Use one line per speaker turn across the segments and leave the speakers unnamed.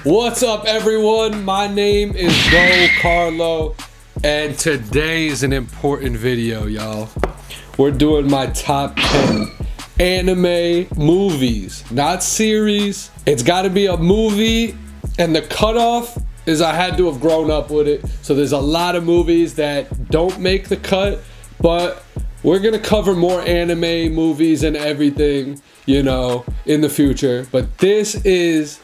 What's up, everyone? My name is Gocarlo, and today is an important video, y'all. We're doing my top 10 anime movies, not series. It's got to be a movie, and the cutoff is I had to have grown up with it. So there's a lot of movies that don't make the cut, but we're gonna cover more anime movies and everything, you know, in the future. But this is,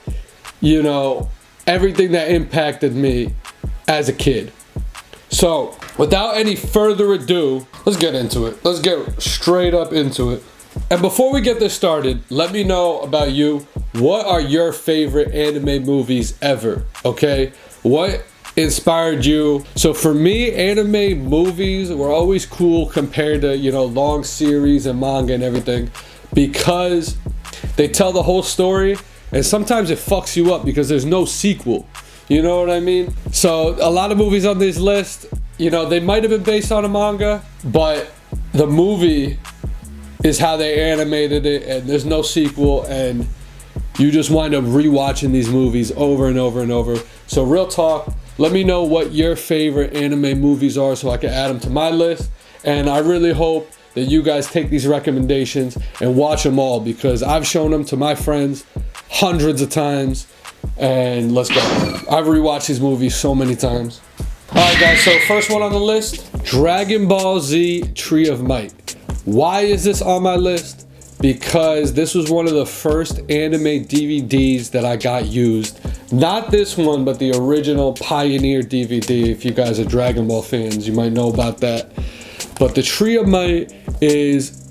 you know, everything that impacted me as a kid. So without any further ado, let's get into it. Let's get straight up into it. And before we get this started, let me know about you. What are your favorite anime movies ever? Okay, what inspired you? So for me, anime movies were always cool compared to, you know, long series and manga and everything, because they tell the whole story, and sometimes it fucks you up because there's no sequel. You know what I mean? So a lot of movies on this list, you know, they might have been based on a manga, but the movie is how they animated it, and there's no sequel, and you just wind up rewatching these movies over and over and over. So real talk, let me know what your favorite anime movies are so I can add them to my list. And I really hope that you guys take these recommendations and watch them all, because I've shown them to my friends hundreds of times, and let's go. I've rewatched these movies so many times. Alright guys, so first one on the list, Dragon Ball Z Tree of Might. Why is this on my list? Because this was one of the first anime DVDs that I got used. Not this one, but the original Pioneer DVD. If you guys are Dragon Ball fans, you might know about that. But the Tree of Might is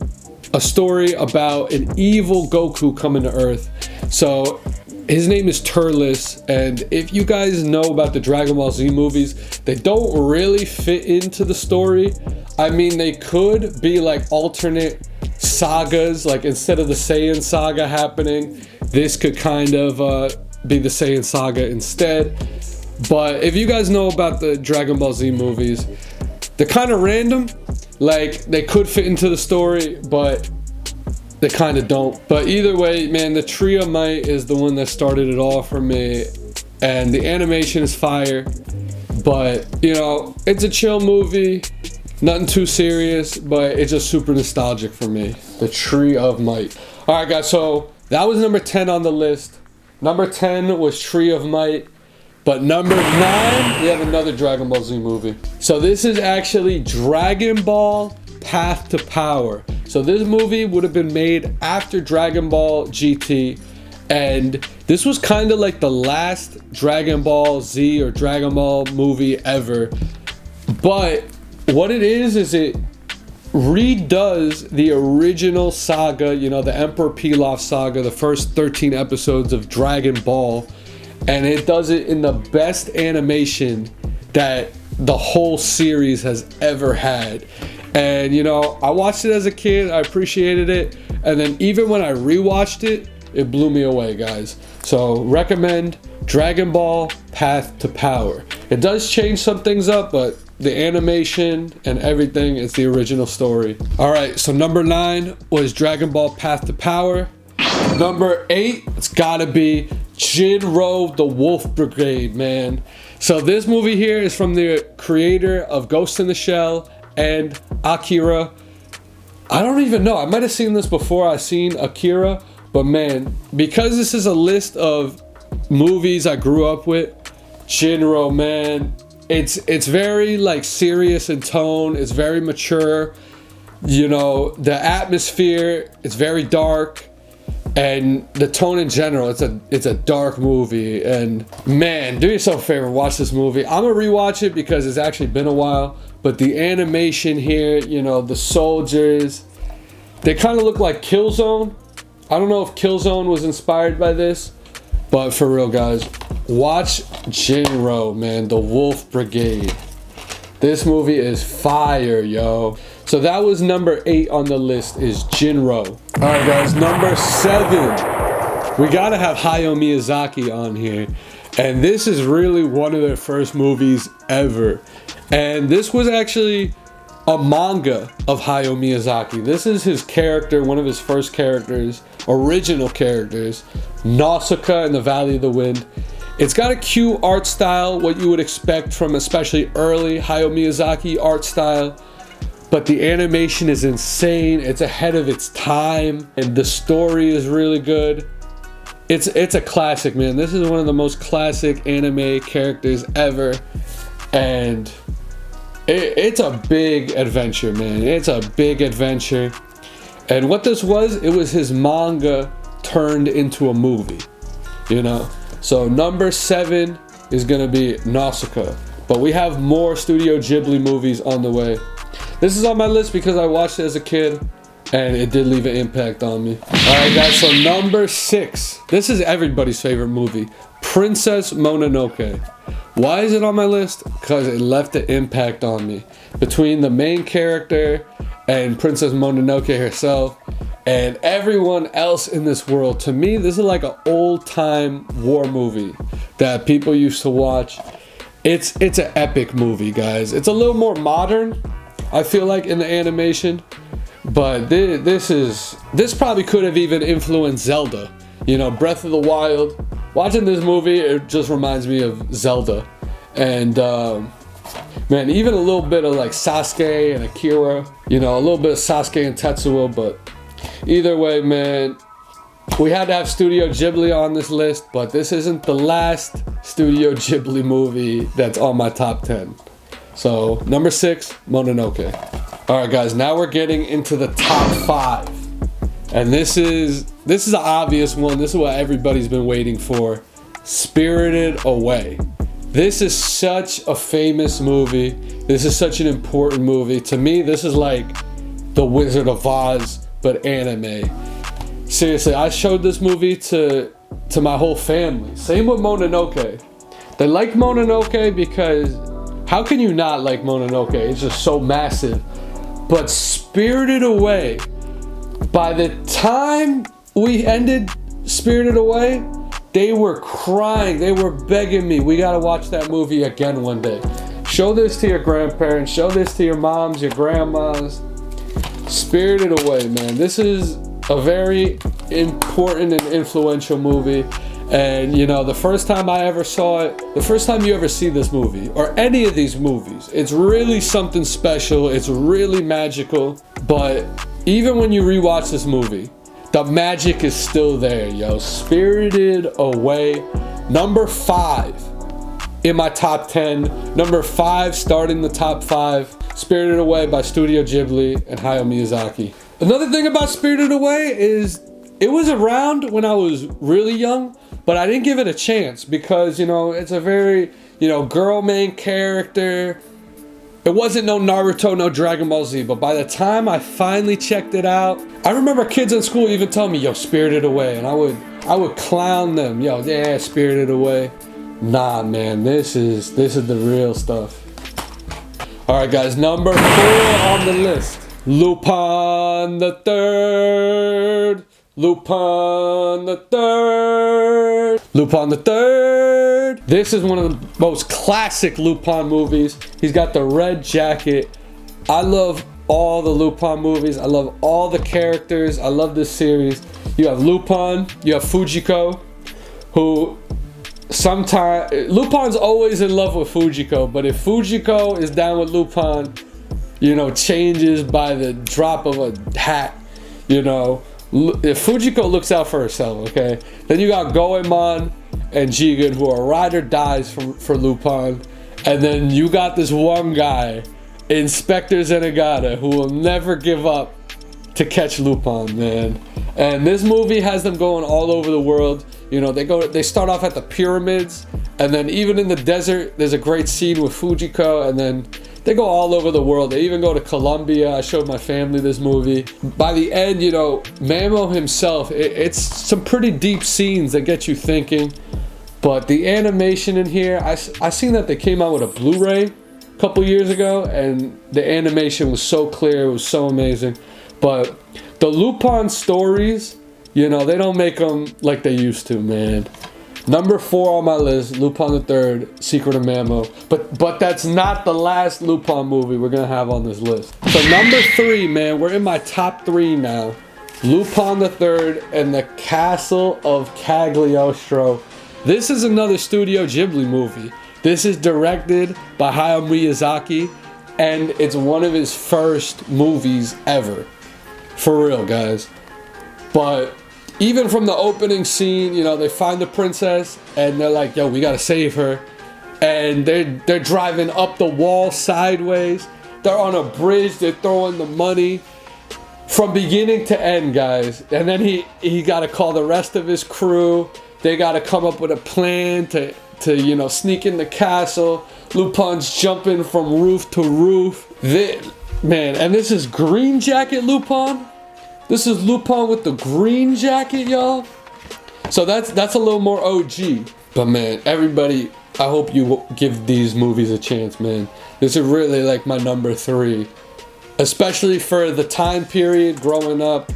a story about an evil Goku coming to Earth. So his name is Turles, and if you guys know about the Dragon Ball Z movies, they don't really fit into the story. I mean, they could be like alternate sagas, like instead of the Saiyan saga happening, this could kind of be the Saiyan saga instead. But if you guys know about the Dragon Ball Z movies, they're kind of random. Like, they could fit into the story, but they kind of don't. But either way, man, the Tree of Might is the one that started it all for me, and the animation is fire. But, you know, it's a chill movie. Nothing too serious, but it's just super nostalgic for me. The Tree of Might. Alright guys, so that was number 10 on the list. Number 10 was Tree of Might. But number 9, we have another Dragon Ball Z movie. So this is actually Dragon Ball Path to Power. So this movie would have been made after Dragon Ball GT. And this was kind of like the last Dragon Ball Z or Dragon Ball movie ever. But what it is it redoes the original saga, you know, the Emperor Pilaf saga, the first 13 episodes of Dragon Ball, and it does it in the best animation that the whole series has ever had. And, you know, I watched it as a kid, I appreciated it, and then even when I rewatched it, it blew me away, guys. So recommend Dragon Ball Path to Power. It does change some things up, but the animation and everything is the original story. Alright, so number 9 was Dragon Ball Path to Power. Number 8, it's gotta be Jinro the Wolf Brigade, man. So this movie here is from the creator of Ghost in the Shell and Akira. I don't even know, I might have seen this before I seen Akira, but man, because this is a list of movies I grew up with, Jinro, man, it's very like serious in tone, it's very mature, you know, the atmosphere, it's very dark, and the tone in general, it's a dark movie. And man, do yourself a favor, watch this movie. I'm gonna rewatch it because it's actually been a while, but the animation here, you know, the soldiers, they kind of look like Killzone. I don't know if Killzone was inspired by this, but for real, guys, watch Jinro, man, the Wolf Brigade. This movie is fire, yo. So that was number 8 on the list, is Jinro. Alright guys, number 7. We gotta have Hayao Miyazaki on here. And this is really one of their first movies ever. And this was actually a manga of Hayao Miyazaki. This is his character, one of his first characters, original characters, Nausicaa in the Valley of the Wind. It's got a cute art style, what you would expect from especially early Hayao Miyazaki art style. But the animation is insane. It's ahead of its time, and the story is really good. It's a classic, man. This is one of the most classic anime characters ever, and it's a big adventure, man. It's a big adventure. And what this was, it was his manga turned into a movie, you know? So number 7 is gonna be Nausicaa, but we have more Studio Ghibli movies on the way. This is on my list because I watched it as a kid, and it did leave an impact on me. Alright guys, so number 6. This is everybody's favorite movie, Princess Mononoke. Why is it on my list? Because it left an impact on me. Between the main character and Princess Mononoke herself, and everyone else in this world, to me, this is like an old-time war movie that people used to watch. It's an epic movie, guys. It's a little more modern, I feel like, in the animation. But this probably could have even influenced Zelda. You know, Breath of the Wild. Watching this movie, it just reminds me of Zelda. And man, even a little bit of like Sasuke and Akira. You know, a little bit of Sasuke and Tetsuo. But either way, man, we had to have Studio Ghibli on this list. But this isn't the last Studio Ghibli movie that's on my top 10. So number 6, Mononoke. Alright guys, now we're getting into the top 5. And this is an obvious one. This is what everybody's been waiting for. Spirited Away. This is such a famous movie. This is such an important movie. To me, this is like The Wizard of Oz, but anime. Seriously, I showed this movie to my whole family. Same with Mononoke. They like Mononoke because how can you not like Mononoke? It's just so massive. But Spirited Away, by the time we ended Spirited Away, they were crying. They were begging me, we gotta watch that movie again one day. Show this to your grandparents. Show this to your moms, your grandmas. Spirited Away, man. This is a very important and influential movie. And you know, the first time I ever saw it, the first time you ever see this movie, or any of these movies, it's really something special, it's really magical. But even when you rewatch this movie, the magic is still there, yo. Spirited Away, number 5 in my top 10. Number 5 starting the top 5, Spirited Away by Studio Ghibli and Hayao Miyazaki. Another thing about Spirited Away is it was around when I was really young, but I didn't give it a chance because, you know, it's a very, you know, girl main character. It wasn't no Naruto, no Dragon Ball Z, but by the time I finally checked it out, I remember kids in school even telling me, yo, Spirited Away, and I would clown them, yo, yeah, Spirited Away. Nah, man, this is the real stuff. All right, guys, number 4 on the list, Lupin the Third. Lupin the Third. Lupin the Third. This is one of the most classic Lupin movies. He's got the red jacket. I love all the Lupin movies. I love all the characters. I love this series. You have Lupin. You have Fujiko, who sometimes Lupin's always in love with Fujiko, but if Fujiko is down with Lupin, you know, changes by the drop of a hat, you know. If Fujiko looks out for herself, okay? Then you got Goemon and Jigen, who are ride or dies for Lupin. And then you got this one guy, Inspector Zenigata, who will never give up to catch Lupin, man. And this movie has them going all over the world. You know, they start off at the pyramids, and then even in the desert, there's a great scene with Fujiko, and then they go all over the world. They even go to Colombia. I showed my family this movie. By the end, you know, Mamo himself, it's some pretty deep scenes that get you thinking. But the animation in here, I seen that they came out with a Blu-ray a couple years ago, and the animation was so clear, it was so amazing. But the Lupin stories, you know, they don't make them like they used to, man. Number 4 on my list, Lupin the Third, Secret of Mamo. But that's not the last Lupin movie we're gonna have on this list. So number 3, man, we're in my top 3 now. Lupin the Third and the Castle of Cagliostro. This is another Studio Ghibli movie. This is directed by Hayao Miyazaki, and it's one of his first movies ever. For real, guys. But even from the opening scene, you know, they find the princess and they're like, yo, we gotta save her. And they're driving up the wall sideways. They're on a bridge, they're throwing the money from beginning to end, guys. And then he gotta call the rest of his crew. They gotta come up with a plan to you know, sneak in the castle. Lupin's jumping from roof to roof. Man, and this is Green Jacket Lupin. This is Lupin with the green jacket, y'all. So that's a little more OG. But man, everybody, I hope you give these movies a chance, man. This is really like my number 3. Especially for the time period growing up.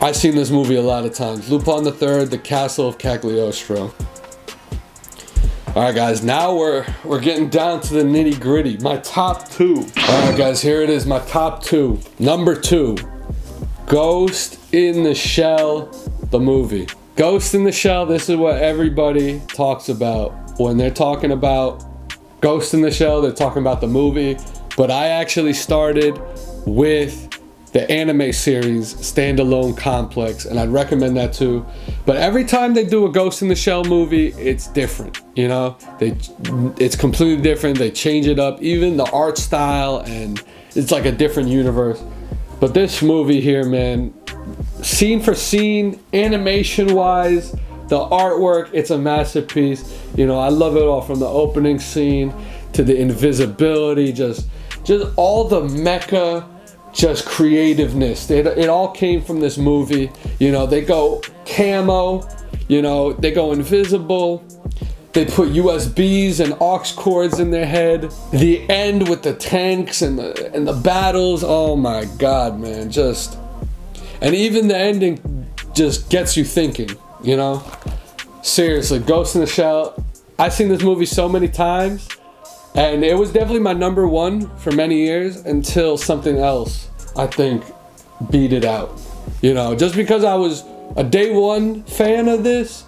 I've seen this movie a lot of times. Lupin III, The Castle of Cagliostro. Alright guys, now we're getting down to the nitty gritty. My top 2. Alright guys, here it is, my top 2. Number 2, Ghost in the Shell, the movie. Ghost in the Shell, this is what everybody talks about. When they're talking about Ghost in the Shell, they're talking about the movie. But I actually started with the anime series Standalone Complex, and I'd recommend that too. But every time they do a Ghost in the Shell movie, it's different, you know? It's completely different. They change it up, even the art style, and it's like a different universe. But this movie here, man, scene for scene, animation-wise, the artwork, it's a masterpiece. You know, I love it all, from the opening scene to the invisibility, just all the mecha, just creativeness. It all came from this movie. You know, they go camo, you know, they go invisible. They put USBs and aux cords in their head. The end with the tanks and the battles. Oh my God, man. And even the ending just gets you thinking, you know? Seriously, Ghost in the Shell. I've seen this movie so many times. And it was definitely my number 1 for many years until something else, I think, beat it out. You know, just because I was a day 1 fan of this,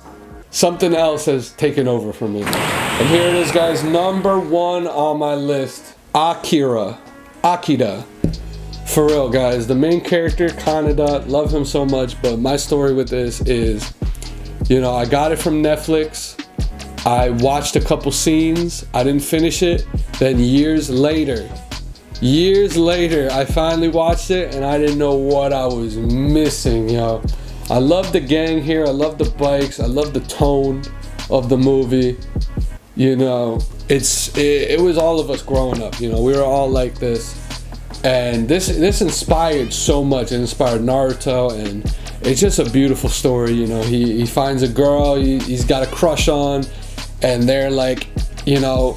something else has taken over for me. And here it is, guys, number 1 on my list, Akira. For real, guys, the main character, Kaneda, love him so much, but my story with this is, you know, I got it from Netflix. I watched a couple scenes, I didn't finish it, then years later, I finally watched it and I didn't know what I was missing, yo. I love the gang here, I love the bikes, I love the tone of the movie. You know, it was all of us growing up, you know, we were all like this. And this inspired so much. It inspired Naruto, and it's just a beautiful story, you know. He finds a girl he's got a crush on, and they're like, you know,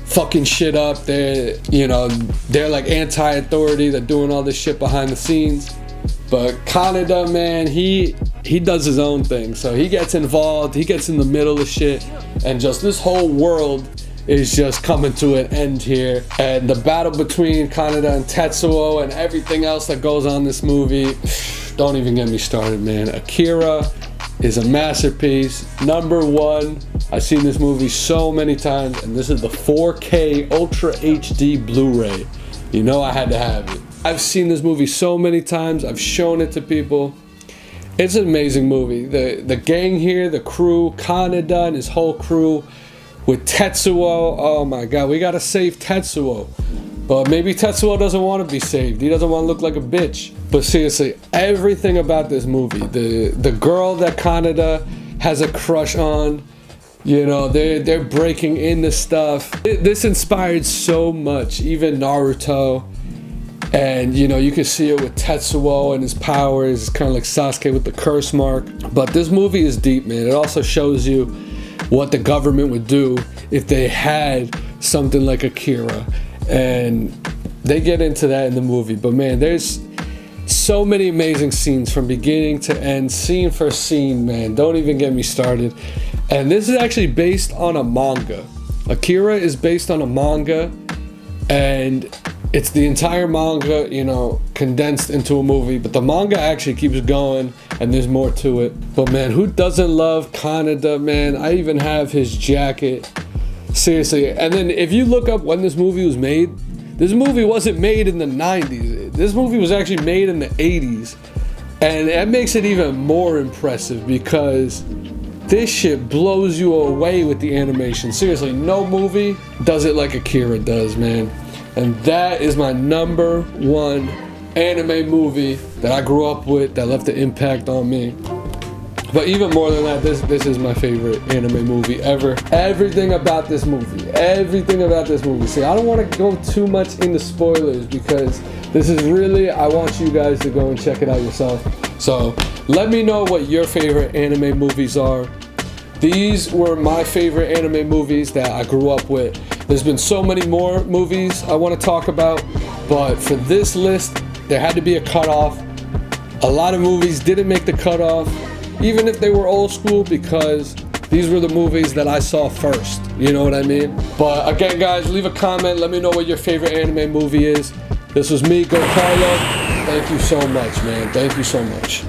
fucking shit up. They're like anti-authority. They're doing all this shit behind the scenes. But Kaneda, man, he does his own thing. So he gets involved. He gets in the middle of shit, and just this whole world is just coming to an end here. And the battle between Kaneda and Tetsuo and everything else that goes on in this movie, don't even get me started, man. Akira is a masterpiece. Number 1. I've seen this movie so many times, and this is the 4K Ultra HD Blu-ray. You know I had to have it. I've seen this movie so many times. I've shown it to people. It's an amazing movie. The gang here, the crew, Kaneda and his whole crew, with Tetsuo. Oh my God, we gotta save Tetsuo. But maybe Tetsuo doesn't want to be saved. He doesn't want to look like a bitch. But seriously, everything about this movie, the girl that Kaneda has a crush on, you know, they're breaking into stuff. This inspired so much, even Naruto. And you know, you can see it with Tetsuo and his powers. It's kind of like Sasuke with the curse mark. But this movie is deep, man. It also shows you what the government would do if they had something like Akira. And they get into that in the movie. But man, there's so many amazing scenes from beginning to end, scene for scene, man. Don't even get me started. And this is actually based on a manga. Akira is based on a manga, and it's the entire manga, you know, condensed into a movie. But the manga actually keeps going, and there's more to it. But man, who doesn't love Canada, man? I even have his jacket. Seriously. And then if you look up when this movie was made, this movie wasn't made in the 90s. This movie was actually made in the 80s. And that makes it even more impressive because this shit blows you away with the animation. Seriously, no movie does it like Akira does, man. And that is my #1 anime movie that I grew up with that left an impact on me. But even more than that, this is my favorite anime movie ever. Everything about this movie. See, I don't want to go too much into spoilers because this is really, I want you guys to go and check it out yourself. So let me know what your favorite anime movies are. These were my favorite anime movies that I grew up with. There's been so many more movies I want to talk about, but for this list, there had to be a cutoff. A lot of movies didn't make the cutoff, even if they were old school, because these were the movies that I saw first. You know what I mean? But again, guys, leave a comment. Let me know what your favorite anime movie is. This was me, Gocarlo. Thank you so much, man. Thank you so much.